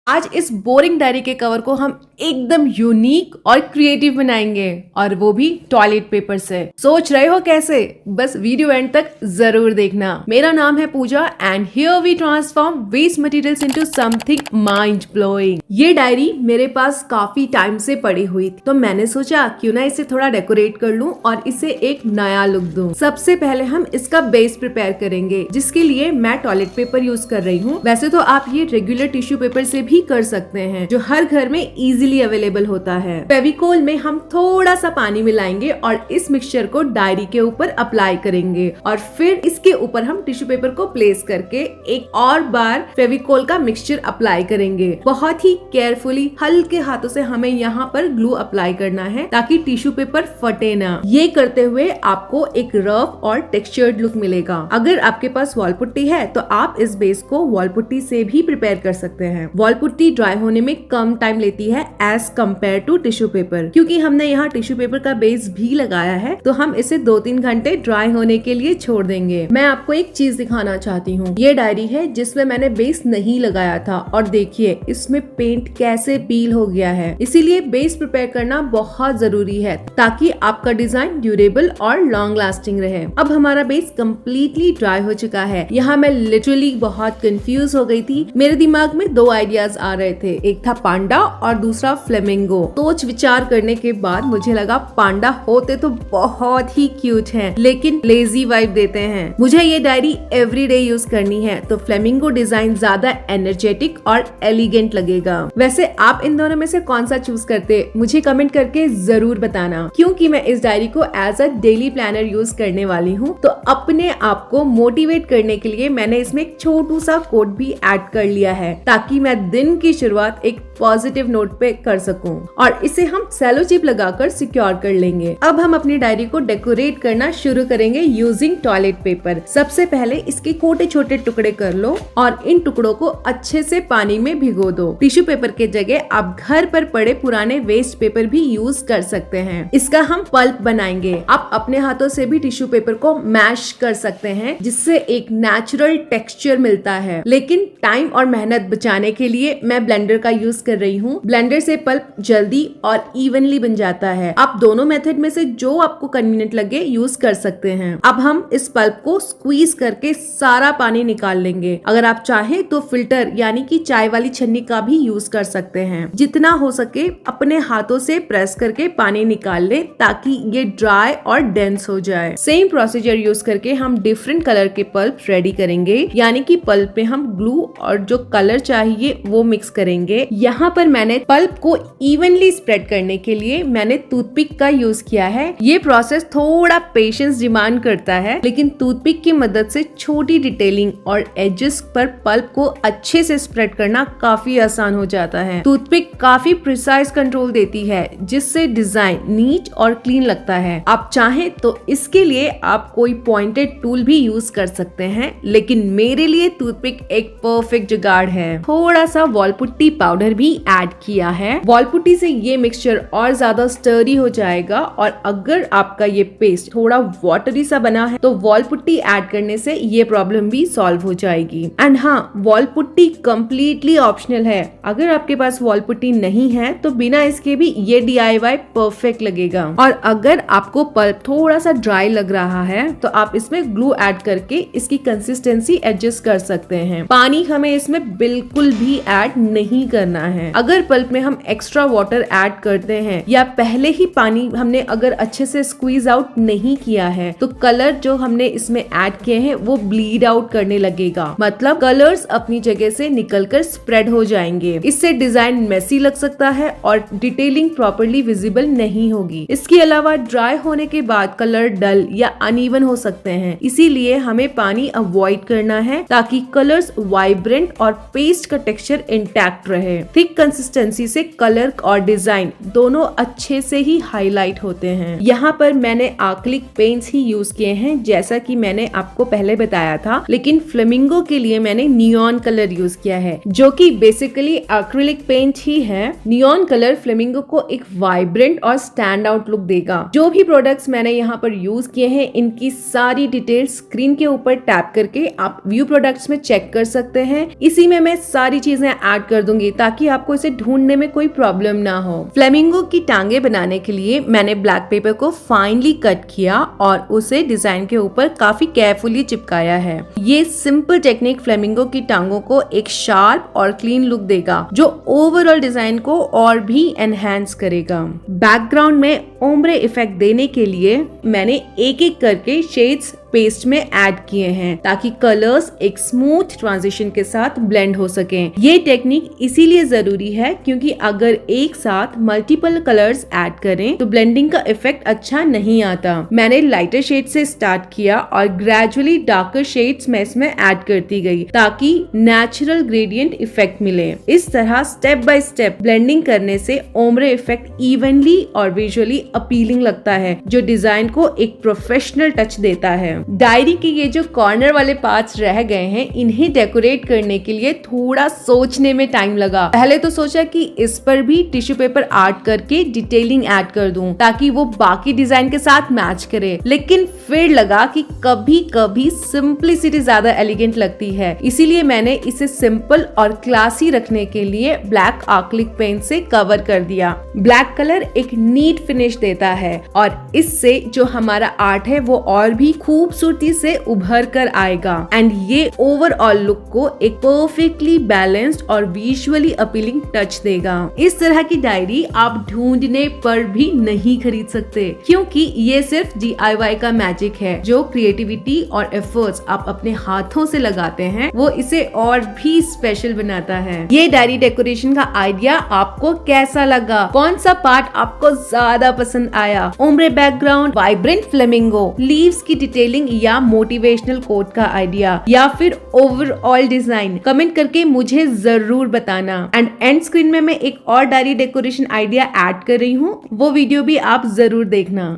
आज इस boring diary के कवर को हम एकदम यूनिक और क्रिएटिव बनाएंगे, और वो भी टॉयलेट पेपर से। सोच रहे हो कैसे? बस वीडियो एंड तक जरूर देखना। मेरा नाम है Pooja and here we transform waste materials into something mind blowing. ये डायरी मेरे पास काफी टाइम से पड़ी हुई थी, तो मैंने सोचा क्यों ना इसे थोड़ा डेकोरेट कर लूं और इसे एक नया लुक दूं। सबसे पहले हम इसका बेस प्रिपेयर करेंगे, जिसके लिए मैं टॉयलेट पेपर यूज कर रही हूँ। वैसे तो आप ये रेगुलर टिश्यू पेपर से भी कर सकते हैं, जो हर घर में इजीली अवेलेबल होता है। फेविकोल में हम थोड़ा सा पानी मिलाएंगे और इस मिक्सचर को डायरी के ऊपर अप्लाई करेंगे, और फिर इसके ऊपर हम टिश्यू पेपर को प्लेस करके एक और बार फेविकोल का मिक्सचर अप्लाई करेंगे। बहुत ही केयरफुली हल्के हाथों से हमें यहाँ पर ग्लू अप्लाई करना है ताकि टिश्यू पेपर फटे ना। ये करते हुए आपको एक रफ और टेक्सचर्ड लुक मिलेगा। अगर आपके पास वॉल पुट्टी है तो आप इस बेस को वॉल पुट्टी से भी प्रिपेयर कर सकते हैं। वॉल पुट्टी ड्राई होने में कम टाइम लेती है as compare to tissue paper. क्योंकि हमने यहाँ टिश्यू पेपर का बेस भी लगाया है, तो हम इसे 2-3 घंटे ड्राई होने के लिए छोड़ देंगे। मैं आपको एक चीज दिखाना चाहती हूँ। ये डायरी है जिसमें मैंने बेस नहीं लगाया था, और देखिए इसमें पेंट कैसे पील हो गया है। इसीलिए बेस प्रिपेयर करना बहुत जरूरी है ताकि आपका डिजाइन ड्यूरेबल और लॉन्ग लास्टिंग रहे। अब हमारा बेस कम्प्लीटली ड्राई हो चुका है। यहाँ मैं लिटरली बहुत कंफ्यूज हो गई थी। मेरे दिमाग में 2 आइडियाज आ रहे थे, एक था पांडा और दूसरा फ्लेमिंगो। सोच विचार करने के बाद मुझे लगा पांडा होते तो बहुत ही क्यूट हैं, लेकिन लेजी वाइब देते हैं। मुझे ये डायरी एवरीडे यूज करनी है, तो फ्लेमिंगो डिजाइन ज्यादा एनर्जेटिक और एलिगेंट लगेगा। वैसे आप इन दोनों में से कौन सा चूज करते, मुझे कमेंट करके जरूर बताना। क्योंकि मैं इस डायरी को as a daily planner use करने वाली हूँ, तो अपने आप को मोटिवेट करने के लिए मैंने इसमें एक छोटू सा कोट भी ऐड कर लिया है, ताकि मैं दिन की शुरुआत एक पॉजिटिव नोट पे कर सकूं। और इसे हम सेलो चिप लगाकर सिक्योर कर लेंगे। अब हम अपनी डायरी को डेकोरेट करना शुरू करेंगे यूजिंग टॉयलेट पेपर। सबसे पहले इसके छोटे छोटे टुकड़े कर लो और इन टुकड़ों को अच्छे से पानी में भिगो दो। टिश्यू पेपर के जगह आप घर पर पड़े पुराने वेस्ट पेपर भी यूज कर सकते हैं। इसका हम पल्प बनाएंगे। आप अपने हाथों से भी टिश्यू पेपर को मैश कर सकते हैं, जिससे एक नेचुरल टेक्सचर मिलता है। लेकिन टाइम और मेहनत बचाने के लिए मैं ब्लेंडर का यूज कर रही हूँ। ब्लेंडर से पल्प जल्दी और इवनली बन जाता है। आप दोनों मेथड में से जो आपको कन्वीनियंट लगे यूज कर सकते हैं। अब हम इस पल्प को स्क्वीज करके सारा पानी निकाल लेंगे। अगर आप चाहें तो फिल्टर यानी कि चाय वाली छन्नी का भी यूज कर सकते हैं। जितना हो सके अपने हाथों से प्रेस करके पानी निकाल ले, ताकि ये ड्राई और डेंस हो जाए। सेम प्रोसीजर यूज करके हम डिफरेंट कलर के पल्प रेडी करेंगे, यानी कि पल्प में हम ग्लू और जो कलर चाहिए वो मिक्स करेंगे। यहाँ पर मैंने पल्प को इवनली स्प्रेड करने के लिए मैंने टूथपिक का यूज किया है। ये प्रोसेस थोड़ा पेशेंस डिमांड करता है, लेकिन टूथपिक की मदद से छोटी डिटेलिंग और एजेस पर पल्प को अच्छे से स्प्रेड करना काफी आसान हो जाता है। टूथपिक काफी प्रिसाइज कंट्रोल देती है, जिससे डिजाइन नीट और क्लीन लगता है। आप चाहें तो इसके लिए आप कोई पॉइंटेड टूल भी यूज कर सकते हैं, लेकिन मेरे लिए टूथपिक एक परफेक्ट जुगाड़ है। थोड़ा सा वॉल पुट्टी पाउडर भी ऐड किया है। वॉल पुट्टी से ये मिक्सचर और ज्यादा स्टर्डी हो जाएगा, और अगर आपका ये पेस्ट थोड़ा वाटरी सा बना है तो वॉल पुट्टी ऐड करने से ये प्रॉब्लम भी सॉल्व हो जाएगी। एंड हाँ, वॉल पुट्टी कम्प्लीटली ऑप्शनल है। अगर आपके पास वॉल पुट्टी नहीं है तो बिना इसके भी ये DIY परफेक्ट लगेगा। और अगर आपको पल्प थोड़ा सा ड्राई लग रहा है तो आप इसमें ग्लू ऐड करके इसकी कंसिस्टेंसी एडजस्ट कर सकते हैं। पानी हमें इसमें बिल्कुल भी ऐड नहीं करना है। अगर पल्प में हम एक्स्ट्रा वाटर ऐड करते हैं या पहले ही पानी हमने अगर अच्छे से स्क्वीज आउट नहीं किया है, तो कलर जो हमने इसमें ऐड किए हैं वो ब्लीड आउट करने लगेगा। मतलब कलर्स अपनी जगह से निकलकर स्प्रेड हो जाएंगे। इससे डिजाइन मेसी लग सकता है और डिटेलिंग प्रॉपर्ली विजिबल नहीं होगी। इसके अलावा ड्राई होने के बाद कलर डल या अनइवन हो सकते हैं। इसीलिए हमें पानी अवॉइड करना है, ताकि कलर्स वाइब्रेंट और पेस्ट का टेक्सचर इंटैक्ट रहे। थिक कंसिस्टेंसी से कलर और डिजाइन दोनों अच्छे से ही हाईलाइट होते हैं। यहाँ पर मैंने एक्रिलिक पेंट्स ही यूज किए हैं, जैसा कि मैंने आपको पहले बताया था, लेकिन फ्लेमिंगो के लिए मैंने नियॉन कलर यूज किया है, जो कि बेसिकली एक्रिलिक पेंट ही है। नियॉन कलर फ्लेमिंगो को एक वाइब्रेंट और स्टैंड आउट लुक देगा। जो भी प्रोडक्ट्स मैंने यहाँ पर यूज किए हैं, इनकी सारी डिटेल्स स्क्रीन के ऊपर टैप करके आप व्यू प्रोडक्ट्स में चेक कर सकते हैं। इसी में मैं सारी चीजें ऐड कर दूंगी ताकि आपको इसे ढूंढने में कोई प्रॉब्लम ना हो। फ्लेमिंगो की टांगे बनाने के लिए मैंने ब्लैक पेपर को फाइनली कट किया और उसे डिजाइन के ऊपर काफी केयरफुली चिपकाया है। ये सिंपल टेक्निक फ्लेमिंगो की टांगों को एक शार्प और क्लीन लुक देगा जो ओवरऑल डिजाइन को और भी एनहांस करेगा। बैकग्राउंड में ओम्ब्रे इफेक्ट देने के लिए मैंने एक एक करके शेड्स पेस्ट में ऐड किए हैं ताकि कलर्स एक स्मूथ ट्रांजिशन के साथ ब्लेंड हो सकें। ये टेक्निक इसीलिए जरूरी है क्योंकि अगर एक साथ मल्टीपल कलर्स ऐड करें तो ब्लेंडिंग का इफेक्ट अच्छा नहीं आता। मैंने लाइटर शेड से स्टार्ट किया और ग्रेजुअली डार्कर शेड्स में इसमें ऐड करती गई ताकि नेचुरल ग्रेडियंट इफेक्ट मिले। इस तरह स्टेप बाय स्टेप ब्लेंडिंग करने से ओम्ब्रे इफेक्ट इवनली और विजुअली अपीलिंग लगता है जो डिजाइन को एक प्रोफेशनल टच देता है। डायरी के ये जो कॉर्नर वाले पार्ट्स रह गए हैं इन्हें डेकोरेट करने के लिए थोड़ा सोचने में टाइम लगा। पहले तो सोचा कि इस पर भी टिश्यू पेपर आर्ट करके डिटेलिंग ऐड कर दूं ताकि वो बाकी डिजाइन के साथ मैच करे, लेकिन फिर लगा कि कभी कभी सिंपलिसिटी ज्यादा एलिगेंट लगती है, इसीलिए मैंने इसे सिंपल और क्लासी रखने के लिए ब्लैक एक्रिलिक पेंट से कवर कर दिया। ब्लैक कलर एक नीट फिनिश देता है और इससे जो हमारा आर्ट है वो और भी खूबसूरती से उभर कर आएगा एंड ये ओवरऑल लुक को एक परफेक्टली बैलेंस्ड और विजुअली अपीलिंग टच देगा। इस तरह की डायरी आप ढूंढने पर भी नहीं खरीद सकते क्योंकि ये सिर्फ DIY का मैजिक है। जो क्रिएटिविटी और एफर्ट्स आप अपने हाथों से लगाते हैं वो इसे और भी स्पेशल बनाता है। ये डायरी डेकोरेशन का आइडिया आपको कैसा लगा? कौन सा पार्ट आपको ज्यादा पसंद आया? Ombre background, vibrant flamingo, leaves की डिटेलिंग या मोटिवेशनल कोट का आइडिया या फिर ओवरऑल डिजाइन? कमेंट करके मुझे जरूर बताना। एंड एंड स्क्रीन में मैं एक और डायरी डेकोरेशन आइडिया ऐड कर रही हूँ, वो वीडियो भी आप जरूर देखना।